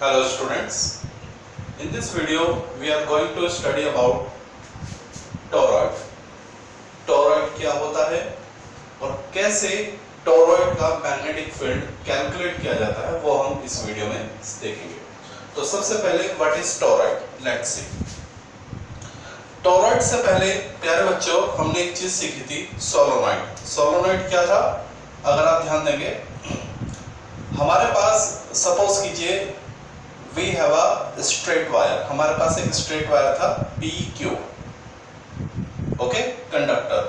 Hello students, in this video we are going to study about toroid. Toroid क्या होता है और कैसे toroid का मैग्नेटिक फील्ड कैलकुलेट किया जाता है वो हम इस वीडियो में देखेंगे। तो सबसे पहले what is toroid? Let's see. toroid से पहले प्यारे बच्चों हमने एक चीज सीखी थी, सोलोनॉइड। सोलोनॉइड क्या था? अगर आप ध्यान देंगे, हमारे पास सपोज कीजिए we have a straight wire, हमारे पास एक स्ट्रेट वायर था PQ, ओके, कंडक्टर।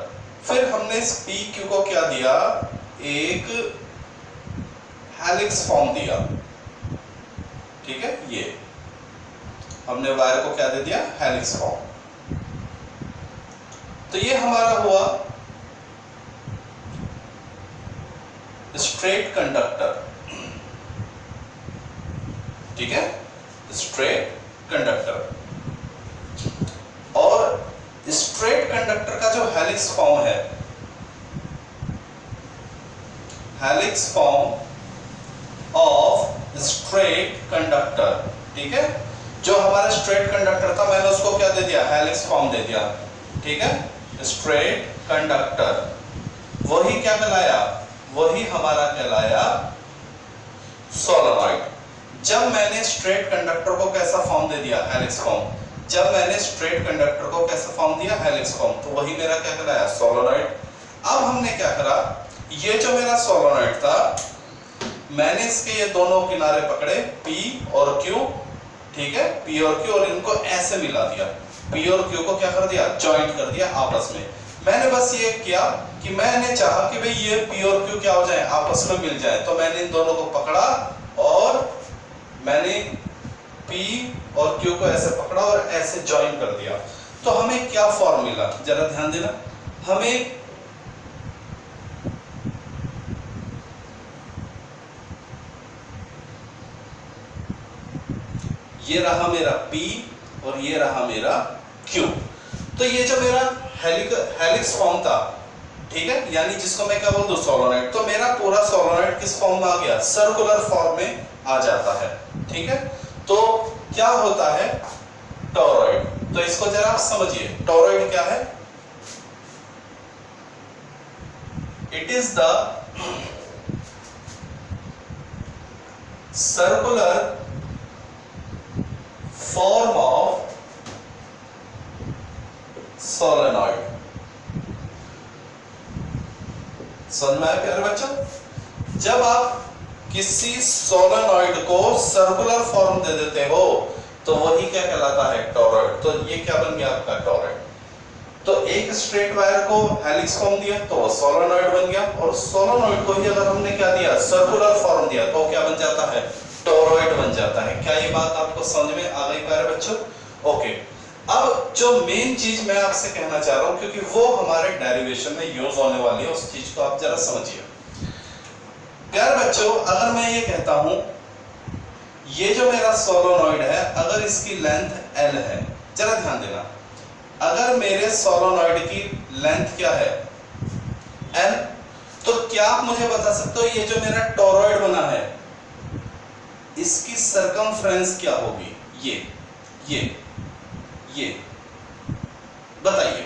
फिर हमने इस PQ को क्या दिया? एक हेलिक्स फॉर्म दिया, ठीक है। ये हमने वायर को क्या दे दिया? Helix form. तो ये हमारा हुआ स्ट्रेट कंडक्टर, ठीक है, स्ट्रेट कंडक्टर। और स्ट्रेट कंडक्टर का जो हेलिक्स फॉर्म है, helix form of straight conductor, ठीक है। जो हमारा स्ट्रेट कंडक्टर था मैंने उसको क्या दे दिया? हेलिक्स फॉर्म दे दिया, ठीक है। स्ट्रेट कंडक्टर वही क्या कहलाया? वही हमारा कहलाया सोलोनॉइड। जब मैंने स्ट्रेट कंडक्टर को कैसा फॉर्म दे दिया? Helix form. जब मैंने स्ट्रेट कंडक्टर को कैसा फॉर्म दिया? हेलिक्स फॉर्म, तो वही मेरा क्या कहलाया? सोलोनॉइड। अब हमने क्या करा, ये जो मेरा सोलोनॉइड था मैंने इसके ये दोनों किनारे पकड़े P और Q, ठीक है, P और Q, और इनको ऐसे मिला दिया। P और Q को क्या कर दिया? ज्वाइंट कर दिया आपस में। मैंने बस ये किया कि मैंने चाहा कि भाई ये P और Q क्या हो जाए? आपस में मिल जाए। तो मैंने इन दोनों को पकड़ा और मैंने P और Q को ऐसे पकड़ा और ऐसे ज्वाइन कर दिया। तो हमें क्या फॉर्म मिला? जरा ध्यान देना। हमें ये रहा मेरा P और ये रहा मेरा Q। तो ये जो मेरा हेलिक्स फॉर्म था, ठीक है, यानी जिसको मैं क्या बोल दूं? सोलोनॉइड। तो मेरा पूरा सोलोनॉइड किस फॉर्म में आ गया? सर्कुलर फॉर्म में आ जाता है, ठीक है। तो क्या होता है टोरॉइड? तो इसको जरा आप समझिए, टोरॉइड क्या है? It is the circular form of solenoid. समझ में आया प्यारे बच्चों? जब आप किसी सोलेनॉइड को सर्कुलर फॉर्म दे देते हो तो वही क्या कहलाता है? टोरॉइड। तो ये क्या बन गया आपका? टोरॉइड। तो एक स्ट्रेट वायर को हेलिक्स फॉर्म दिया तो वो सोलेनॉइड बन गया, और सोलेनॉइड को ही अगर हमने क्या दिया? सर्कुलर फॉर्म दिया तो क्या बन जाता है? टोरॉइड बन जाता है। क्या ये बात आपको समझ में आ गई प्यारे बच्चों? ओके। अब जो मेन चीज मैं आपसे कहना चाह रहा हूं, क्योंकि वो हमारे डेरिवेशन में यूज होने वाली है, उस चीज को आप जरा समझिए प्यारे बच्चों। अगर मैं ये कहता हूं ये जो मेरा सोलोनॉइड है, अगर इसकी लेंथ L है, जरा ध्यान देना, अगर मेरे सोलोनॉइड की लेंथ क्या है? L, तो क्या आप मुझे बता सकते हो ये जो मेरा टोरॉइड बना है इसकी सरकमफ्रेंस क्या होगी? ये बताइए।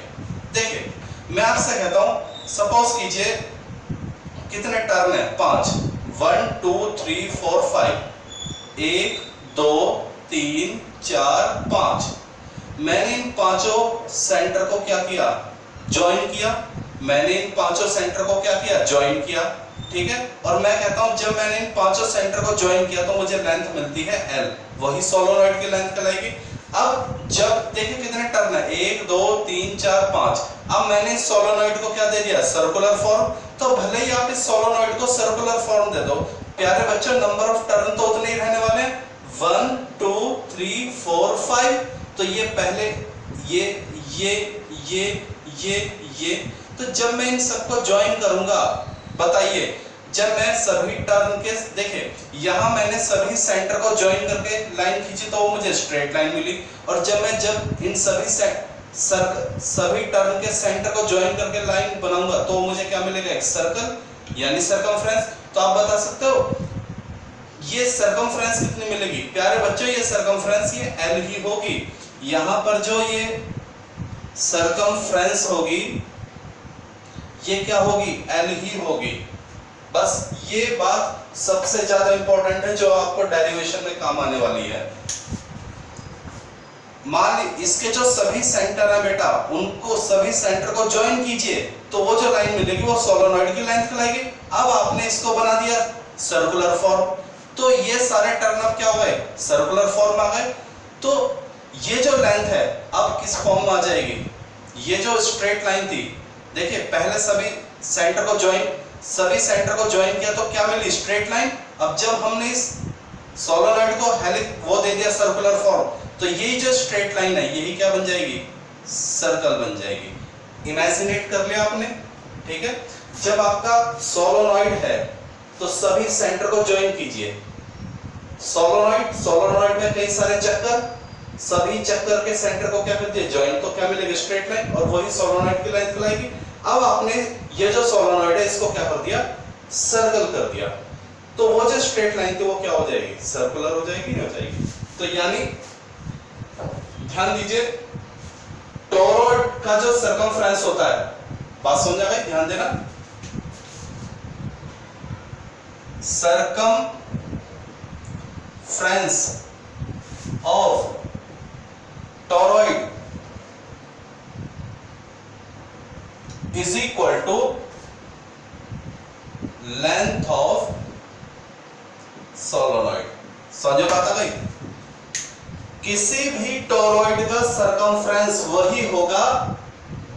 देखिए मैं आपसे कहता हूं, सपोज कीजिए कितने टर्न है? 5, 1 2 3 4 5, 1 2 3 4 5। मैंने इन पांचों सेंटर को क्या किया? ज्वाइन किया। मैंने इन पांचों सेंटर को क्या किया? ज्वाइन किया, ठीक है। और मैं कहता हूं जब मैंने इन पांचों सेंटर को ज्वाइन किया तो मुझे लेंथ मिलती है L, वही सोलोनॉइड की लेंथ कहलाएगी। अब जब देखिए कितने टर्न है? 1 2 3 4 5। अब मैंने सोलोनॉइड को क्या दे दिया? Circular form. तो भले ही आप इस सोलोनॉइड को सर्कुलर फॉर्म दे दो, प्यारे बच्चों नंबर ऑफ टर्न तो उतने ही रहने वाले हैं, 1 2 3 4 5। तो ये पहले ये तो जब मैं इन सबको ज्वाइन करूंगा, बताइए, जब मैं सभी टर्न के, देखिए यहां मैंने सभी सेंटर को ज्वाइन करके लाइन खींची तो वो मुझे स्ट्रेट लाइन मिली, और जब इन सभी टर्न के सेंटर को ज्वाइन करके लाइन बनाऊंगा तो मुझे क्या मिलेगा? एक सर्कल यानी सर्कमफ्रेंस। तो आप बता सकते हो ये सरकमफ्रेंस कितनी मिलेगी प्यारे बच्चों, ये सरकमफ्रेंस ये एल ही होगी। यहां पर जो ये सरकमफ्रेंस होगी ये क्या होगी, एल ही होगी। बस ये बात सबसे ज्यादा इंपॉर्टेंट है जो आपको डेरिवेशन में काम आने वाली है। मान ली इसके जो सभी सेंटर है बेटा, उनको सभी सेंटर को ज्वाइन कीजिए तो वो जो लाइन मिलेगी वो सोलेनॉइड की लाइन कहलाएगी। अब आपने इसको बना दिया सर्कुलर फॉर्म, तो ये सारे टर्न अब क्या हो गए, सर्कुलर फॉर्म आ गए। तो ये जो लेंथ है अब किस फॉर्म में आ जाएगी, ये जो स्ट्रेट लाइन थी, देखिए पहले सभी सेंटर को ज्वाइन किया तो क्या मिली, स्ट्रेट लाइन। अब जब हमने इस सोलेनॉइड को हेलिक्स वो दे दिया सर्कुलर फॉर्म, तो ये जो स्ट्रेट लाइन है यही क्या बन जाएगी, सर्कल बन जाएगी। इमेजिनेट कर लिया आपने, ठीक है। जब आपका सोलेनॉइड है तो सभी सेंटर को ज्वाइन कीजिए। सोलेनॉइड में कई सारे चक्कर, सभी चक्कर के सेंटर को क्या करते हैं, ज्वाइन, तो क्या मिलेगी, स्ट्रेट लाइन, और वही सोलेनॉइड की लाइन कहलाएगी। अब आपने ये जो सोलेनॉइड है इसको क्या कर दिया, सर्कल कर दिया, तो वो जो स्ट्रेट लाइन थी वो क्या हो जाएगी, सर्कुलर हो जाएगी, नहीं हो जाएगी। तो यानी ध्यान दीजिए, टोरॉइड का जो सर्कमफ्रेंस होता है, बात समझ आ गई, ध्यान देना, circumference of toroid is equal to length of solenoid। समझो बात आ गई। किसी भी टोरॉइड का सर्कमफ्रेंस वही होगा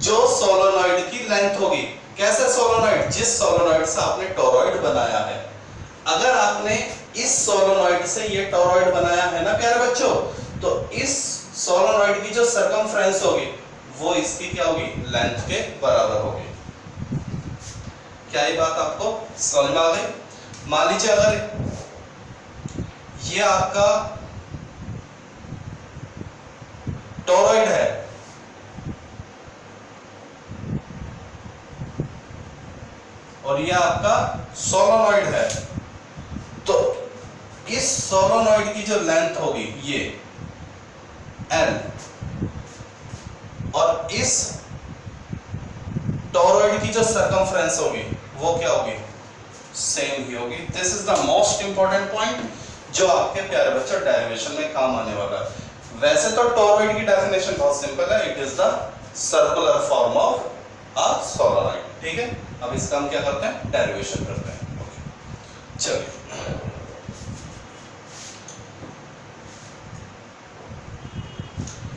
जो सोलेनॉइड की लेंथ होगी। कैसे सोलेनॉइड, जिस सोलेनॉइड से आपने टोरॉइड बनाया है। अगर आपने इस सोलेनॉइड से ये टोरॉइड बनाया है ना प्यारे बच्चों, तो इस सोलेनॉइड की जो सर्कमफ्रेंस होगी वो इसकी क्या होगी, लेंथ के बराबर होगी। क्या ये बात आपको समझ में आ गई। मान लीजिए अगर ये आपका टोरॉइड है, और ये आपका सोलेनॉइड है, तो इस सोलेनॉइड की जो लेंथ होगी ये L, और इस टोरॉइड की जो सर्कमफ्रेंस होगी वो क्या होगी, सेम ही होगी। This is the most important point जो आपके प्यारे बच्चों डेरिवेशन में काम आने वाला है। वैसे तो टोरॉइड की डेफिनेशन बहुत सिंपल है, it is the circular form of a solenoid, ठीक है। अब इसका हम क्या करते हैं, डेरिवेशन करते हैं। चलिए,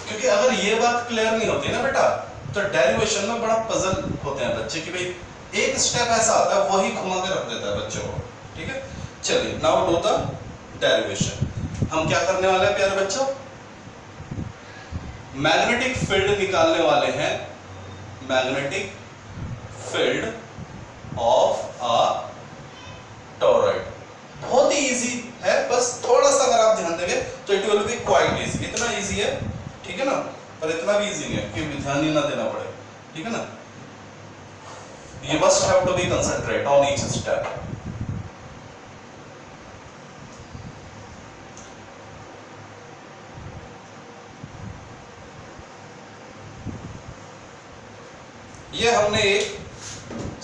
क्योंकि अगर ये बात क्लियर नहीं होती ना बेटा, तो डेरिवेशन में बड़ा पजल होते हैं बच्चे कि भाई एक स्टेप ऐसा आता है वही घुमा के रख देता है बच्चों को, ठीक है। चलिए, नाउ डू द डेरिवेशन। हम क्या करने वाले हैं प्यारे बच्चों, मैग्नेटिक फील्ड निकालने वाले हैं, magnetic field of a toroid. बहुत ही इजी है, बस थोड़ा सा अगर आप ध्यान देंगे तो it will be quite easy. इतना इजी है, ठीक है ना, पर इतना भी इजी नहीं है कि ध्यान ही ना देना पड़े, ठीक है ना। You must have to be concentrate on each step. ये हमने एक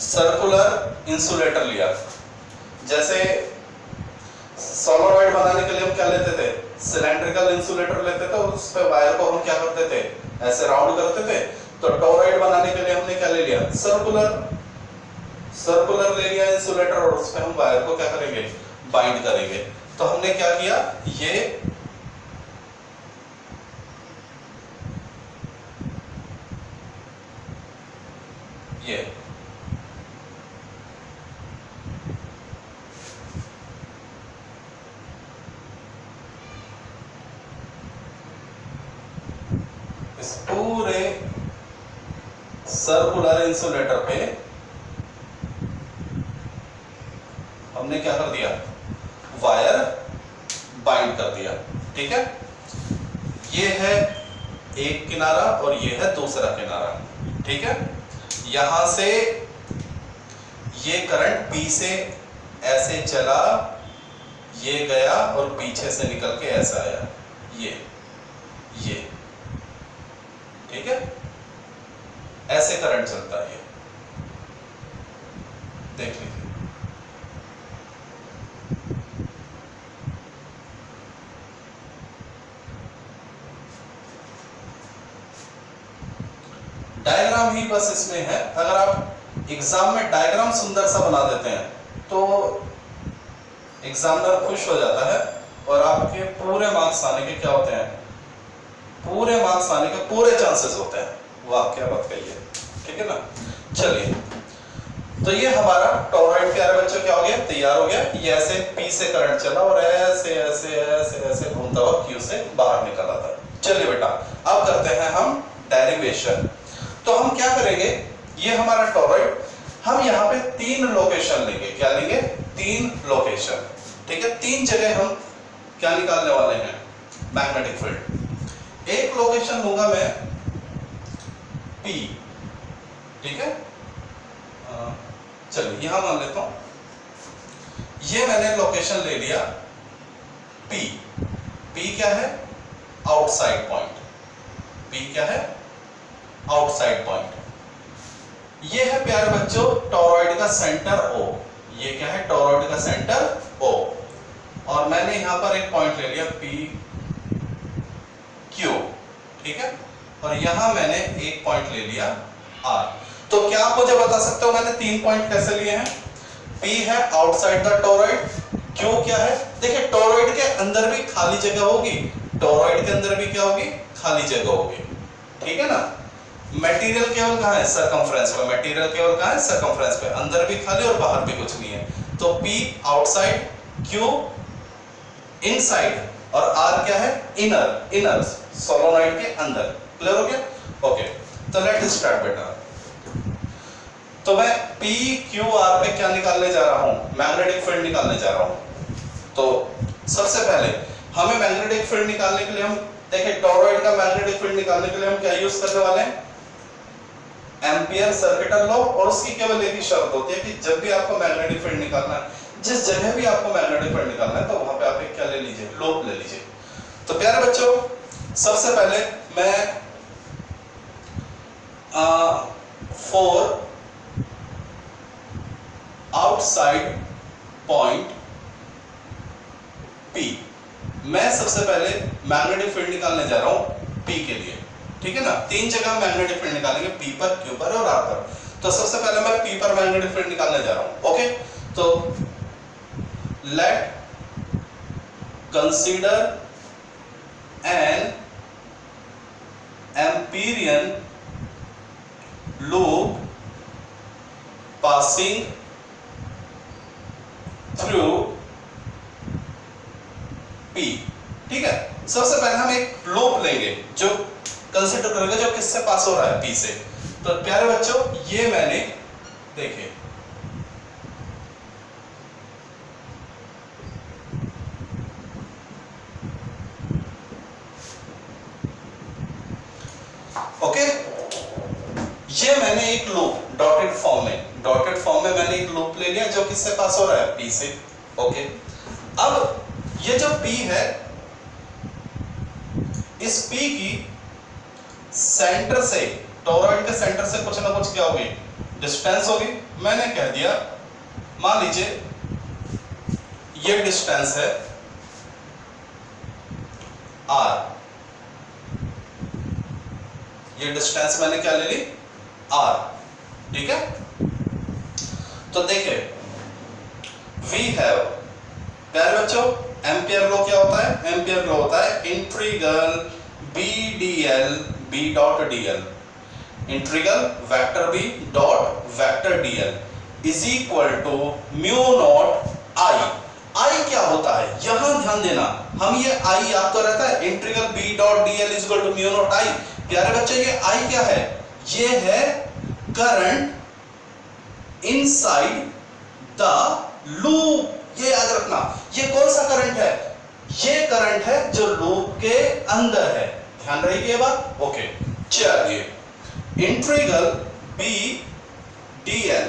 सर्कुलर इंसुलेटर लिया। जैसे सोलेनॉइड बनाने के लिए हम क्या लेते थे, सिलेंड्रिकल इंसुलेटर लेते थे, और उस पे वायर को हम क्या करते थे, ऐसे राउंड करते थे। तो टोरॉइड बनाने के लिए हमने क्या ले लिया, सर्कुलर ले लिया इंसुलेटर, और उस पे हम वायर को क्या करेंगे, बाइंड करेंगे। तो हमने क्या किया, ये इस पूरे सर्कुलर इंसुलेटर पे हमने क्या कर दिया, वायर बाइंड कर दिया, ठीक है। ये है एक किनारा और ये है दूसरा किनारा, ठीक है। यहां से ये करंट P से ऐसे चला ये गया और पीछे से निकल के ऐसा आया, ये ठीक है, ऐसे करंट चलता है, ये देख लीजिए। डायग्राम ही बस इसमें है, अगर आप एग्जाम में डायग्राम सुंदर सा बना देते हैं तो एग्जामिनर खुश हो जाता है और आपके पूरे मार्क्स आने के क्या होते हैं, पूरे मार्क्स आने के पूरे चांसेस होते हैं। वाह क्या बात कही है, ठीक है ना। चलिए, तो ये हमारा टॉरॉइड प्यारे बच्चों क्या हो गया, तैयार हो गया। ये ऐसे पी से करंट चला और ऐसे ऐसे ऐसे ऐसे घूमता हुआ क्यू से बाहर निकल आता। चलिए बेटा, अब करते हैं हम डेरिवेशन। तो हम क्या करेंगे, ये हमारा टॉरॉइड, हम यहाँ पे 3 लोकेशन लेंगे। क्या लेंगे, 3 लोकेशन, ठीक है। 3 जगह हम क्या निकालने वाले हैं, मैग्नेटिक फील्ड। एक लोकेशन लूंगा मैं P, ठीक है। चलिए यहां मान लेता हूं, ये मैंने लोकेशन ले लिया P। P क्या है, आउटसाइड पॉइंट। P क्या है, आउटसाइड पॉइंट। ये है प्यारे बच्चों टॉरॉइड का सेंटर O। ये क्या है, टॉरॉइड का सेंटर O। और मैंने यहां पर एक पॉइंट ले लिया P Q, ठीक है। और यहां मैंने एक पॉइंट ले लिया R। तो क्या आप मुझे बता सकते हो मैंने 3 पॉइंट कैसे लिए हैं। P है आउटसाइड द टॉरॉइड, Q क्या है, देखिए टॉरॉइड के अंदर भी खाली जगह होगी, टॉरॉइड के अंदर भी क्या होगी, खाली जगह होगी, ठीक है ना। मटेरियल केवल कहां है, सर्कमफ्रेंस पे। मटेरियल केवल कहां है, सर्कमफ्रेंस पे, अंदर भी खाली और बाहर भी कुछ नहीं है। तो P आउटसाइड, Q इनसाइड और R क्या है, इनर, इनर सोलोनॉइड के अंदर। क्लियर हो गया, ओके। तो लेट स्टार्ट बेटा। तो मैं P Q R पे क्या निकालने जा रहा हूं, मैग्नेटिक फील्ड निकालने जा रहा हूं। तो सबसे पहले हमें मैग्नेटिक फील्ड निकालने के लिए, हम देखिए टॉरॉइड का मैग्नेटिक फील्ड निकालने के लिए हम क्या यूज करने वाले हैं, एम्पियर सर्किटल लॉ। और उसकी केवल एक ही शर्त होती है कि जब भी आपको मैग्नेटिक फील्ड निकालना है, जिस जगह भी आपको मैग्नेटिक फील्ड निकालना है, तो वहां पे आप एक क्या ले लीजिए, लूप ले लीजिए। तो प्यारे बच्चों, सबसे पहले मैं 4 आउटसाइड पॉइंट P, मैं सबसे पहले मैग्नेटिक फील्ड निकालने जा रहा हूं P के लिए, ठीक है ना। 3 जगह मैग्नेटिक फील्ड निकालेंगे, P पर, Q पर और R पर। तो सबसे पहले मैं P पर मैग्नेटिक फील्ड निकालने जा रहा हूं, ओके। तो late consider N Amperian loop passing through P, ठीक है। सबसे पहले हम एक लूप लेंगे जो कंसीडर करेंगे, जो किससे पास हो रहा है, P से। तो प्यारे बच्चों, ये मैंने देखिए ओके, ये मैंने एक लूप डॉटेड फॉर्म में मैंने एक लूप ले लिया जो किससे पास हो रहा है, P से, ओके। अब ये जो P है, इस P की सेंटर से, टॉरॉइड के सेंटर से कुछ ना कुछ क्या होगी, डिस्टेंस होगी। मैंने कह दिया, मान लीजिए ये डिस्टेंस है R, ये डिस्टेंस मैंने क्या ले ली, R, ठीक है। तो देखिए वी हैव, प्यारे बच्चों, एम्पियर लॉ क्या होता है, एम्पियर लॉ होता है integral B dl B dot dl, integral vector B dot vector dl is equal to mu naught I। I क्या होता है, यहां ध्यान देना, हम ये I याद तो रहता है, integral B dot dl is equal to mu naught I। प्यारे बच्चों, ये I क्या है, ये है करंट इनसाइड द लूप। ये याद रखना, ये कौन सा करंट है, ये करंट है जो लूप के अंदर है। ध्यान रखिए ये बात, ओके। चलिए, integral B dl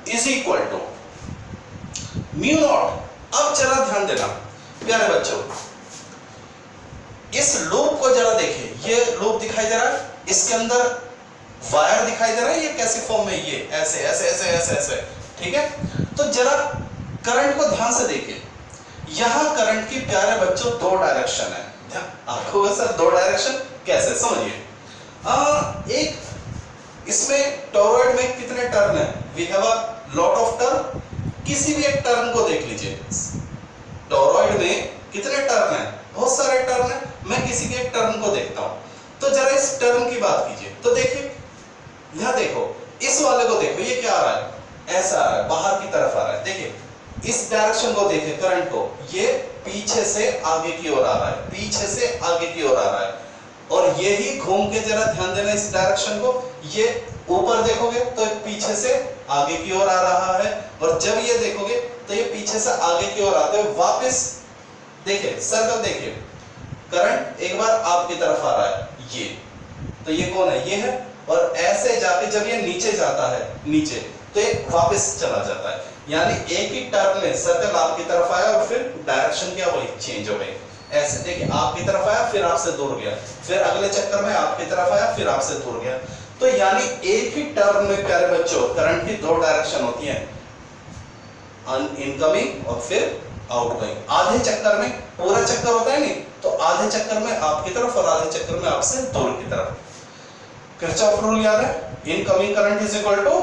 is equal to mu naught अब जरा ध्यान देना प्यारे बच्चों, इस लूप को जरा देखिए, ये लूप दिखाई दे रहा है, इसके अंदर वायर दिखाई दे रहा है, ये कैसे फॉर्म में, ये ऐसे ऐसे ऐसे ऐसे ऐसे, ठीक है। तो जरा करंट को ध्यान से देखिए, यहां करंट की प्यारे बच्चों दो डायरेक्शन है। आपको सर दो डायरेक्शन कैसे, समझिए। एक इसमें टॉरॉइड में कितने टर्न है, we have a lot of turn, किसी भी एक टर्न को देख लीजिए, टॉरॉइड में कितने टर्न है, बहुत सारे टर्न है, मैं किसी के एक टर्न को देखता हूं। तो जरा इस टर्न की बात कीजिए, तो देखिए यहां देखो, इस वाले को देखो, ये क्या आ रहा है, ऐसा आ रहा है, बाहर की तरफ आ रहा है, देखिए इस डायरेक्शन को देखिए, करंट को, ये पीछे से आगे की ओर आ रहा है, पीछे से आगे की ओर आ रहा है, और यही घूम के जरा ध्यान देना इस डायरेक्शन को, ये ऊपर देखोगे तो पीछे से आगे की ओर आ रहा है, और जब ये देखोगे तो ये पीछे से आगे की ओर आते हुए वापस, देखिए सर्कल देखिए, करंट एक बार आपकी तरफ आ रहा है, ये तो ये कौन है, ये है, और ऐसे जाके जब ये नीचे जाता है, नीचे तो ये वापस चला जाता है, यानी एक ही टर्न में सर्कल आपकी तरफ आया और फिर डायरेक्शन क्या हुई, चेंज हो गई। ऐसे देखिए, आपकी तरफ आया फिर आपसे दूर गया, फिर अगले चक्कर में आपकी तरफ आया फिर आपसे दूर गया। तो यानी एक ही टर्न में प्यारे बच्चों करंट की दो डायरेक्शन होती है, इनकमिंग और फिर आउटगोइंग। आधे चक्कर में, पूरा चक्कर होता है नहीं, तो आधे चक्कर में आपकी तरफ और आधे चक्कर में आपसे दूर की तरफ। किरचॉफ रूल याद है, incoming current is equal to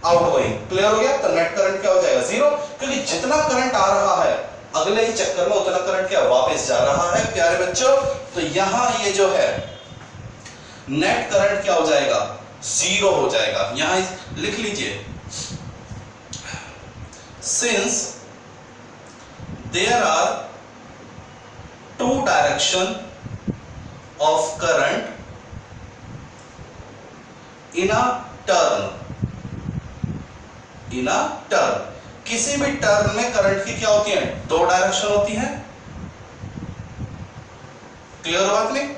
outgoing. Clear हो गया? तो नेट करंट क्या हो जाएगा, जीरो, क्योंकि जितना करंट आ रहा है अगले ही चक्कर में उतना करंट क्या वापस जा रहा है प्यारे बच्चों। तो यहां ये जो है नेट करंट क्या हो जाएगा, जीरो हो जाएगा। यहां लिख लीजिए, since there are two direction of current in a turn, in a turn, किसी भी टर्न में करंट की क्या होती है, दो डायरेक्शन होती है। क्लियर बात नहीं?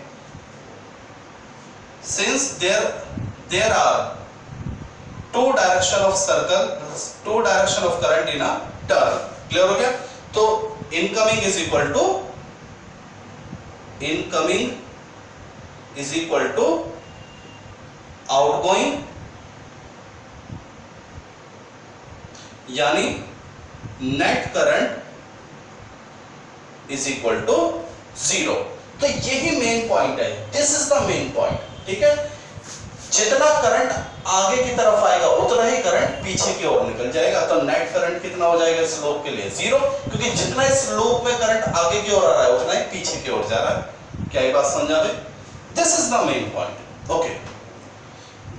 Since there are two direction of circle, two direction of current in a turn. Clear हो गया? तो incoming is equal to, incoming is equal to outgoing, यानी net current is equal to zero. तो यही main point है, this is the main point. ठीक है, जितना करंट आगे की तरफ आएगा उतना ही करंट पीछे की ओर निकल जाएगा। तो नेट करंट कितना हो जाएगा इस लूप के लिए, जीरो, क्योंकि जितना इस लूप में करंट आगे की ओर आ रहा है उतना ही पीछे की ओर जा रहा है। क्या ये बात समझ आ गई? This is the main point. Okay,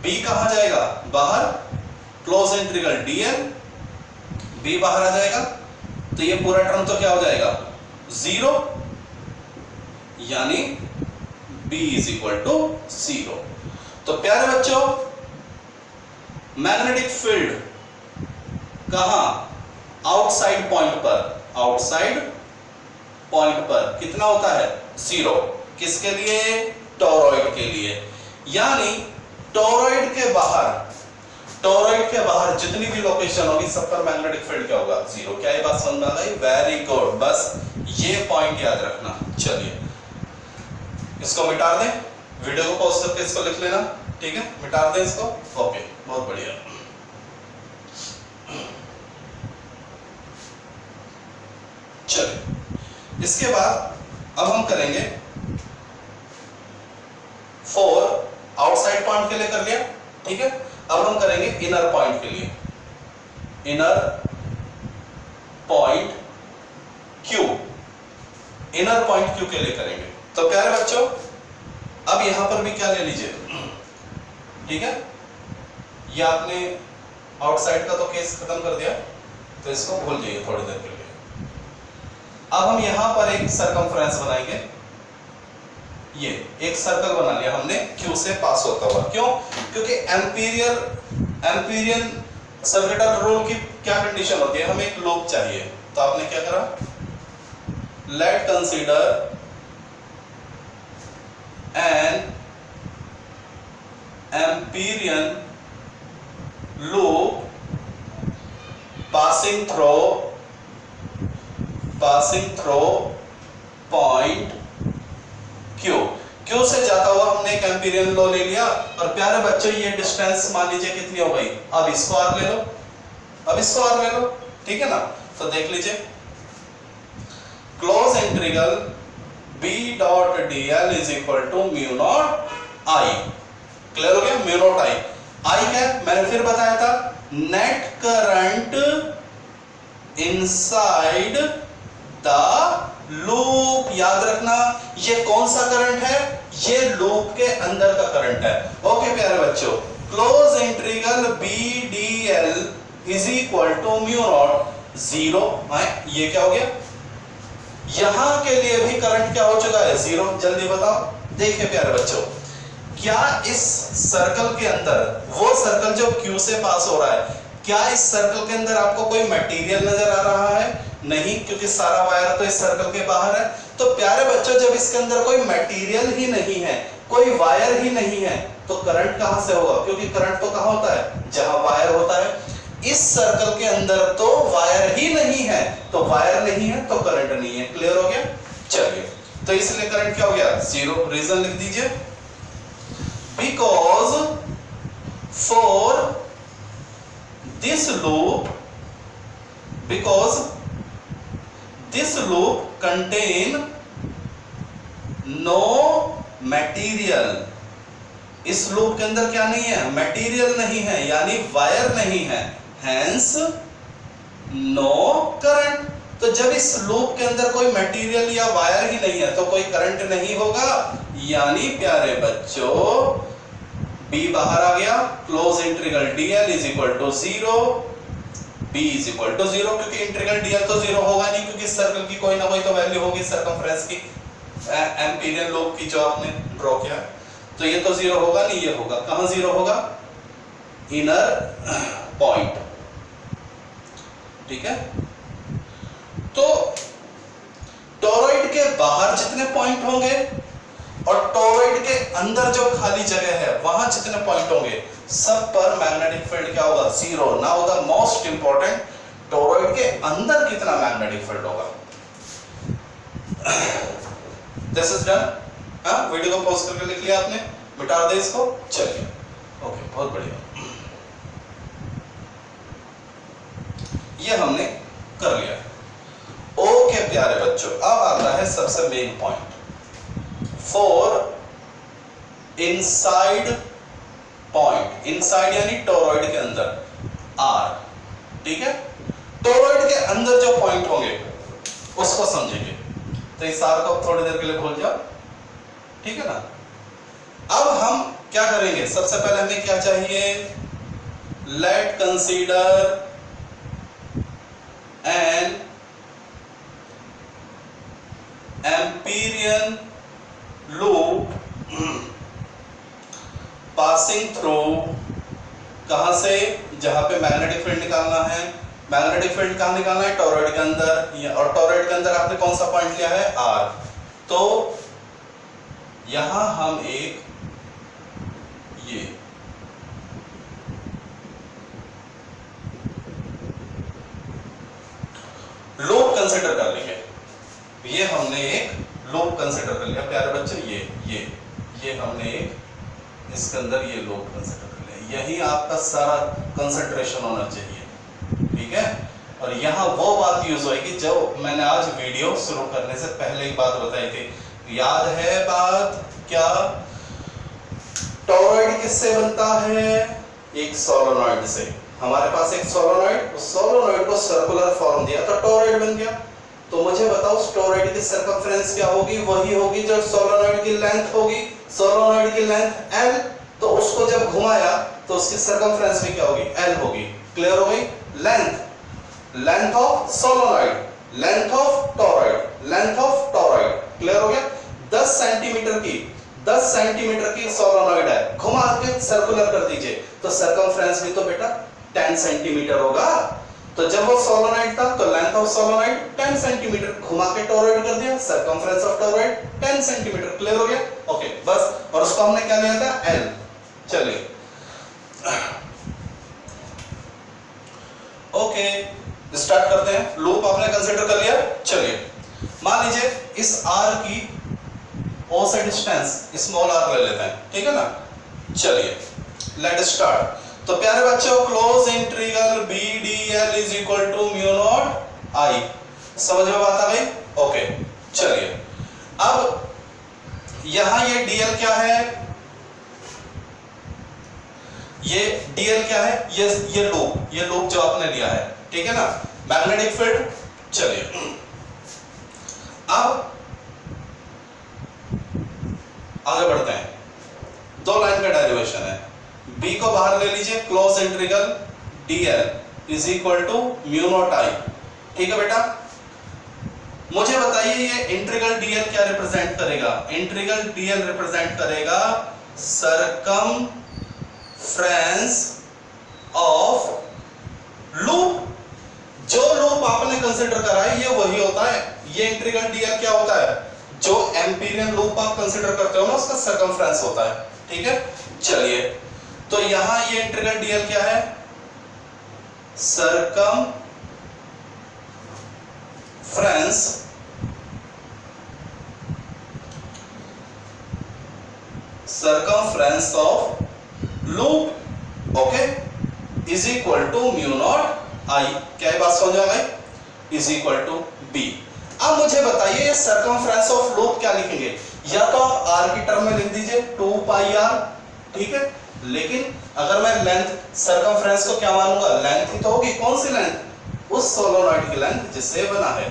B कहां जाएगा, बाहर, क्लोज इंटीग्रल डीएल, बी बाहर आ जाएगा, तो ये पूरा टर्म तो क्या हो जाएगा, जीरो, यानी B is equal to zero. तो प्यारे बच्चों, मैग्नेटिक फील्ड कहां, आउटसाइड पॉइंट पर, आउटसाइड पॉइंट पर कितना होता है, जीरो। किसके लिए, टॉरॉइड के लिए। यानी टॉरॉइड के बाहर, टॉरॉइड के बाहर जितनी भी लोकेशन होगी सब पर मैग्नेटिक फील्ड क्या होगा, जीरो। क्या ये बात समझ में आ गई? वेरी गुड, बस ये पॉइंट याद रखना। चलिए इसको मिटा दें, वीडियो को पॉज करके इसको लिख लेना, ठीक है, मिटा दें इसको। ओके, बहुत बढ़िया। चलिए इसके बाद अब हम करेंगे 4 आउटसाइड पॉइंट के लिए कर लिया, ठीक है। अब हम करेंगे इनर पॉइंट के लिए, inner point Q, inner point Q के लिए करेंगे। तो प्यारे बच्चों, अब यहां पर भी क्या ले लीजिए, ठीक है, ये आपने आउटसाइड का तो केस खत्म कर दिया, तो इसको भूल जाइए थोड़ी देर के लिए। अब हम यहां पर एक सर्कमफ्रेंस बनाएंगे, ये एक सर्कल बना लिया हमने क्यू से पास होता हुआ। क्यों? क्योंकि एम्पीरियन सर्किटल रूल की क्या कंडीशन होती है, हमें एक लूप चाहिए। तो आपने क्या करा, late consider N Amperian loop passing through passing through point Q। Q से जाता हुआ हमने एक एम्पीरियल लॉ ले लिया और प्यारे बच्चों ये डिस्टेंस मान लीजिए कितनी हो गई, अब इसको R ले लो, अब इसको R ले लो, ठीक है ना। तो देख लीजिए close integral B dot dl is equal to mu naught I। Clear हो गया, म्यू नॉट I। I क्या मैंने फिर बताया था, net current inside the loop. याद रखना ये कौन सा करंट है, ये लूप के अंदर का करंट है। ओके प्यारे बच्चों, close integral B dl is equal to mu naught 0। ये क्या हो गया, यहां के लिए भी करंट क्या हो चुका है, 0। जल्दी बताओ। देखिए प्यारे बच्चों, क्या इस सर्कल के अंदर, वो सर्कल जो Q से पास हो रहा है, क्या इस सर्कल के अंदर आपको कोई मटेरियल नजर आ रहा है? नहीं, क्योंकि सारा वायर तो इस सर्कल के बाहर है। तो प्यारे बच्चों जब इसके अंदर कोई मटेरियल ही नहीं है, कोई वायर ही नहीं है, तो करंट कहां से होगा? क्योंकि करंट तो कहां होता है, जहां वायर होता है। इस सर्कल के अंदर तो वायर ही नहीं है, तो वायर नहीं है तो करंट नहीं है। क्लियर हो गया? चलिए, तो इसलिए करंट क्या हो गया, 0। रीजन लिख दीजिए, because for this loop, because this loop contain no material. इस लूप के अंदर क्या नहीं है, मटेरियल नहीं है, यानी वायर नहीं है, हेंस नो करंट। तो जब इस लूप के अंदर कोई मटेरियल या वायर ही नहीं है तो कोई करंट नहीं होगा, यानी प्यारे बच्चों B बाहर आ गया, close integral dl is equal to 0, B is equal to 0, क्योंकि इंटीग्रल dl तो 0 होगा नहीं, क्योंकि सर्कल की कोई ना कोई तो वैल्यू होगी, सर्कमफ्रेंस की, एम्पीरियल लूप की जो आपने ड्रॉ किया है, तो ये तो 0 होगा नहीं, ये होगा। कहां 0 होगा, इनर पॉइंट, ठीक है। तो टोरॉइड के बाहर जितने पॉइंट होंगे और टोरॉइड के अंदर जो खाली जगह है वहां जितने पॉइंट होंगे, सब पर मैग्नेटिक फील्ड क्या होगा, 0। Now the most important, toroid के अंदर कितना मैग्नेटिक फील्ड होगा। This is done. वीडियो को पॉज करके लिख लिया आपने, मिटा दे इसको। चलिए, ओके, बहुत बढ़िया, ये हमने कर लिया। ओके प्यारे बच्चों, अब आता है सबसे main point, for inside point, inside यानी टोरॉइड के अंदर R, ठीक है। टोरॉइड के अंदर जो पॉइंट होंगे उसको समझेंगे, तो इस R को थोड़ी देर के लिए भूल जाओ, ठीक है ना। अब हम क्या करेंगे, सबसे पहले हमें क्या चाहिए, late consider N Amperian loop passing through, कहां से, जहां पे मैग्नेटिक फील्ड निकालना है। मैग्नेटिक फील्ड कहां निकालना है, टोरॉइड के अंदर, और टोरॉइड के अंदर आपने कौन सा पॉइंट लिया है, R। तो यहां हम एक ये लूप कंसीडर कर लेंगे, ये हमने एक लूप कंसीडर कर लिया प्यारे बच्चे, ये हमने एक इसके अंदर ये लूप कंसीडर कर लिया। यही आपका सारा कंसंट्रेशन होना चाहिए, ठीक है। और यहाँ वो बात यूज होगी जो मैंने आज वीडियो शुरू करने से पहले एक बात बताई थी, याद है बात क्या, टोरॉइड किससे बनता है, एक सोलेनॉइड से। हमारे पास एक सोलेनॉइड, उस सोलेनॉइड को सर्कुलर फॉर्म दिया तो टोरॉइड बन गया। तो मुझे बताओ टोरॉइड की सर्कमफ्रेंस क्या होगी, वही होगी जो सोलेनॉइड की लेंथ होगी। सोलेनॉइड की लेंथ L, तो उसको जब घुमाया तो उसकी सर्कमफ्रेंस भी क्या होगी, L होगी। क्लियर हो गई। Length of solenoid, length of toroid, length of toroid. Clear हो गया। 10 सेंटीमीटर की सोलेनॉइड है, घुमा के सर्कुलर कर दीजिए तो सर्कमफ्रेंस भी तो बेटा 10 सेंटीमीटर होगा। तो जब वो सोलेनॉइड था तो लेंथ ऑफ सोलेनॉइड 10 सेंटीमीटर, घुमा के टोरॉइड कर दिया, circumference of toroid 10 centimetre. Clear हो गया। ओके बस, और उसको हमने क्या लिया था, L। चलिए ओके स्टार्ट करते हैं। लूप आपने कंसीडर कंसिडर कर लिया। चलिए मान लीजिए इस r की o से डिस्टेंस स्मॉल r ले लेते हैं, ठीक है ना। चलिए लेट स्टार्ट। तो प्यारे बच्चों close integral B D L is equal to mu naught I, समझ में बात आ गई? ओके चलिए अब यहां ये dl क्या है, ये dl क्या है, ये लूप जो आपने लिया है, ठीक है ना, मैग्नेटिक फील्ड। चलिए अब आगे बढ़ते हैं, दो लाइन का डेरिवेशन है, b को बाहर ले लीजिए, close integral dl is equal to mu naught I, ठीक है बेटा। मुझे बताइए ये इंटीग्रल dl क्या रिप्रेजेंट करेगा? इंटीग्रल dl रिप्रेजेंट करेगा सरकमफ्रेंस ऑफ लूप। जो लूप आपने कंसीडर करा है ये वही होता है, ये इंटीग्रल dl क्या होता है, जो एम्पीरियन लूप आप कंसीडर करते हो ना उसका सरकमफ्रेंस होता है, ठीक है। चलिए तो यहां ये इंटीग्रल dl क्या है, circumference of loop, okay, is equal to mu naught I. क्या बात समझ आ गई? Is equal to B. अब मुझे बताइए ये सरकमफ्रेंस ऑफ लूप क्या लिखेंगे, या तो आप r की टर्म में लिख दीजिए 2 पाई r, ठीक है, लेकिन अगर मैं लेंथ सरकमफ्रेंस को क्या मानूंगा, लेंथ ही तो होगी, कौन सी लेंथ, उस सोलोनॉइड की लेंथ जिससे बना है।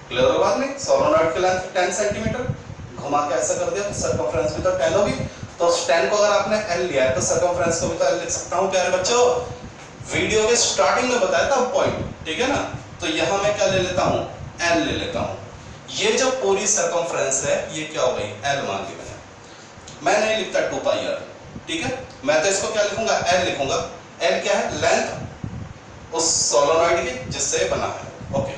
क्लियर हो बात नहीं? सोलोनॉइड की लेंथ 10 सेंटीमीटर, घुमा के ऐसा कर दिया तो सरकमफ्रेंस भी तो 10 होगी, तो 10 को अगर आपने l लिया है तो सरकमफ्रेंस को भी तो l लिख सकता हूं। प्यारे बच्चों वीडियो के स्टार्टिंग में बताया था पॉइंट, ठीक है ना, तो यहां मैं क्या ले लेता हूं, l ले लेता हूं। ये जो पूरी सरकमफ्रेंस है ये क्या हो गई, l मान ली मैं नहीं लिखता 2 पाई r, ठीक है, मैं तो इसको क्या लिखूंगा, l लिखूंगा। l क्या है, लेंथ उस सोलोनॉइड की जिससे बना है, ओके,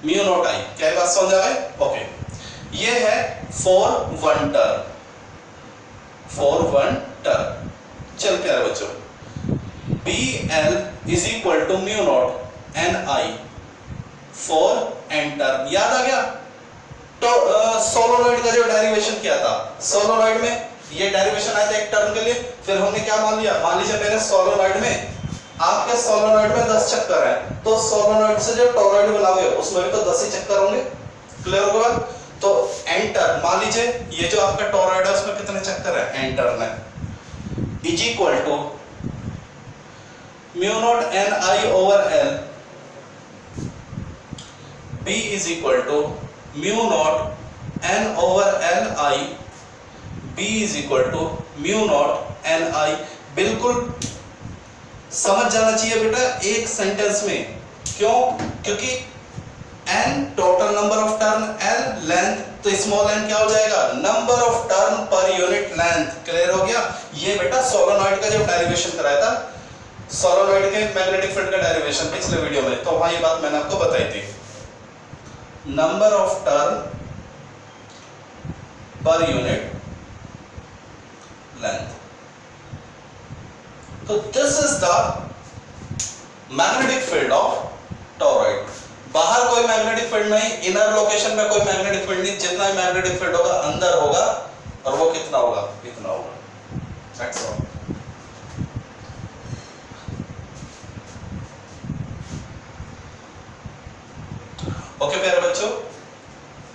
म्यू नॉट आई। क्या बात समझ आ गई? ओके, ये है फॉर वन टर्म। चल प्यारे बच्चों, BL is equal to mu naught NI for n term, याद आ गया? तो सोलोनॉइड का जो डेरिवेशन किया था, सोलोनॉइड में ये डेरिवेशन आया था एक टर्म के लिए, फिर हमने क्या मान लिया, मान लीजिए मेरे सोलोनॉइड में, आपके सोलोनॉइड में 10 चक्कर है, तो सोलोनॉइड से जो टॉरॉइड बनाओगे उसमें भी तो 10 ही चक्कर होंगे। क्लियर हो गया? तो n टर्म मान लीजिए ये जो आपका टॉरॉइड है उसमें कितने चक्कर है, n टर्म है, is equal to mu naught NI over L, B is equal to mu naught N over LI, B is equal to mu naught NI। बिल्कुल समझ जाना चाहिए बेटा एक सेंटेंस में, क्यों? क्योंकि n total number of turn, L length, तो स्मॉल n क्या हो जाएगा, number of turn per unit length. Clear हो गया? ये बेटा सोलोनॉइड का जो डेरिवेशन कराया था, सोलोनॉइड के मैग्नेटिक फील्ड का डेरिवेशन पिछले वीडियो में, तो वहां ये बात मैंने आपको बताई थी, number of turn per unit length. तो this is the magnetic field of toroid. बाहर कोई मैग्नेटिक फील्ड नहीं, इनर लोकेशन में कोई मैग्नेटिक फील्ड नहीं, जितना मैग्नेटिक फील्ड होगा अंदर होगा, और वो कितना होगा, इतना होगा, दैट्स ऑल। ओके प्यारे बच्चों,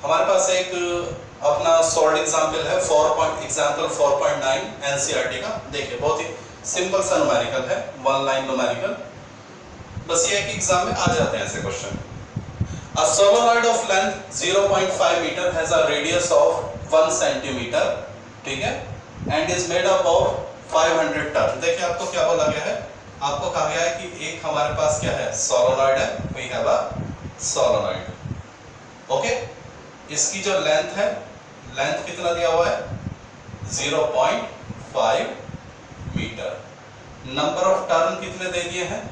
हमारे पास एक अपना सॉल्व एग्जांपल है, एग्जांपल 4.9 एनसीईआरटी का। देखिए बहुत ही सिंपल सा न्यूमेरिकल है, वन लाइन न्यूमेरिकल, बस ये है कि एग्जाम में आ जाते हैं ऐसे question. A solenoid of length 0.5 meter has a radius of 1 centimeter, ठीक है, and is made up of 500 turn। देखिए आपको क्या बोला गया है, आपको कहा गया है कि एक हमारे पास क्या है, सोलोनॉइड है, we have a solenoid, okay. इसकी जो लेंथ है, लेंथ कितना दिया हुआ है, 0.5 मीटर, नंबर ऑफ टर्न कितने दे दिए हैं,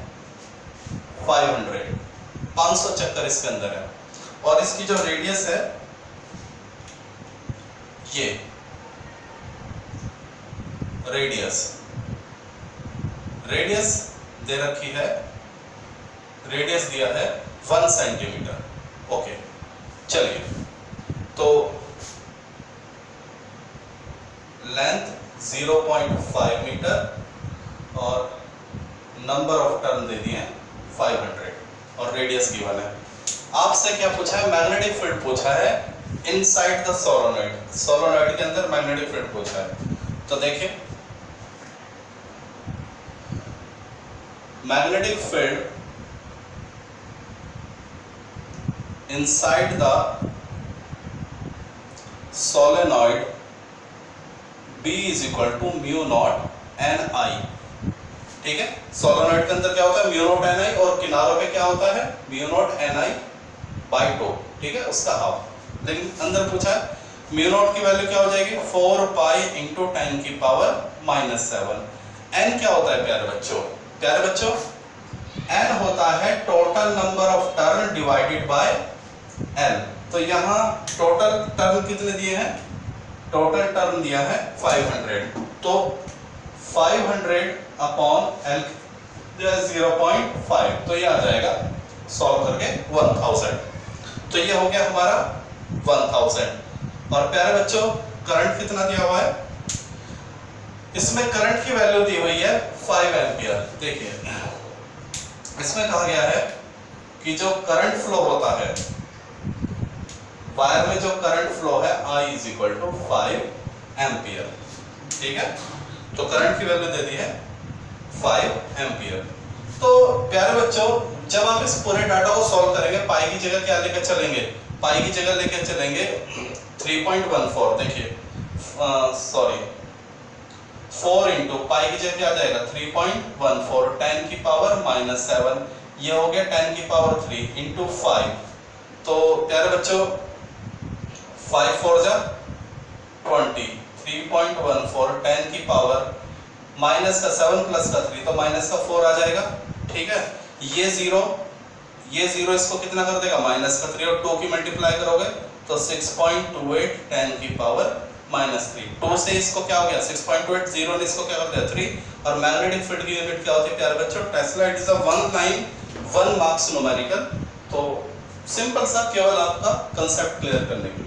500 चक्कर इसके अंदर है, और इसकी जो रेडियस है ये रेडियस दे रखी है, रेडियस दिया है 1 सेंटीमीटर। ओके, चलिए, तो लेंथ 0.5 मीटर और नंबर ऑफ टर्न दे दिए 500 और रेडियस गिवन है। आपसे क्या पूछा है? मैग्नेटिक फील्ड पूछा है इनसाइड द सोलेनॉइड, सोलेनॉइड के अंदर मैग्नेटिक फील्ड पूछा है। तो देखिए, magnetic field inside the solenoid B is equal to mu naught Ni। ठीक है, सोलेनॉइड के अंदर क्या होता है? म्यू नॉट Ni, और किनारों पे क्या होता है? Mu naught Ni/2। ठीक है, उसका हाफ। लेकिन अंदर पूछा है म्यू नॉट की वैल्यू क्या हो जाएगी? 4 पाई इंटू 10⁻⁻⁷। n क्या होता है प्यारे बच्चों? प्यारे बच्चों, n होता है total number of turn divided by L। तो यहाँ टोटल टर्न कितने दिए हैं? टोटल टर्न दिया है 500, तो 500 अपॉन L 0.5, तो ये आ जाएगा सॉल्व करके 1000। तो ये हो गया हमारा 1000। और प्यारे बच्चों, करंट कितना दिया हुआ है? इसमें करंट की वैल्यू दी हुई है 5 एम्पियर। देखिए, इसमें कहा गया है कि जो करंट फ्लो होता है वायर में, जो करंट फ्लो है I = 5 एम्पियर। ठीक है, तो करंट की वैल्यू दे दी है 5 एम्पियर। तो प्यारे बच्चों, जब आप इस पूरे डाटा को सॉल्व करेंगे, पाई की जगह क्या लेकर चलेंगे? पाई की जगह लेकर चलेंगे 3.14। देखिए, सॉरी, 4 इंटू पाई की जगह क्या आ जाएगा? 3.14 10⁻⁻⁷, ये हो गया 10⁻³ इंटू 5। तो प्यारे बच्चों, 5 4 जा 20, 3.14 10⁻⁻⁷ प्लस का 3, तो माइनस का 4 आ जाएगा। ठीक है, ये जीरो इसको कितना कर देगा? -3, और 2 की मल्टीप्लाई करोगे तो 6.28 10⁻⁻3। 2 से इसको क्या हो गया? 6.28, 0 ने इसको क्या कर दिया? 3। और मैग्नेटिक फील्ड की यूनिट क्या होती है प्यारे बच्चों? Tesla. It is a 1 line 1 marks numerical. तो सिंपल सा, केवल आपका कंसेप्ट क्लियर करने के लिए।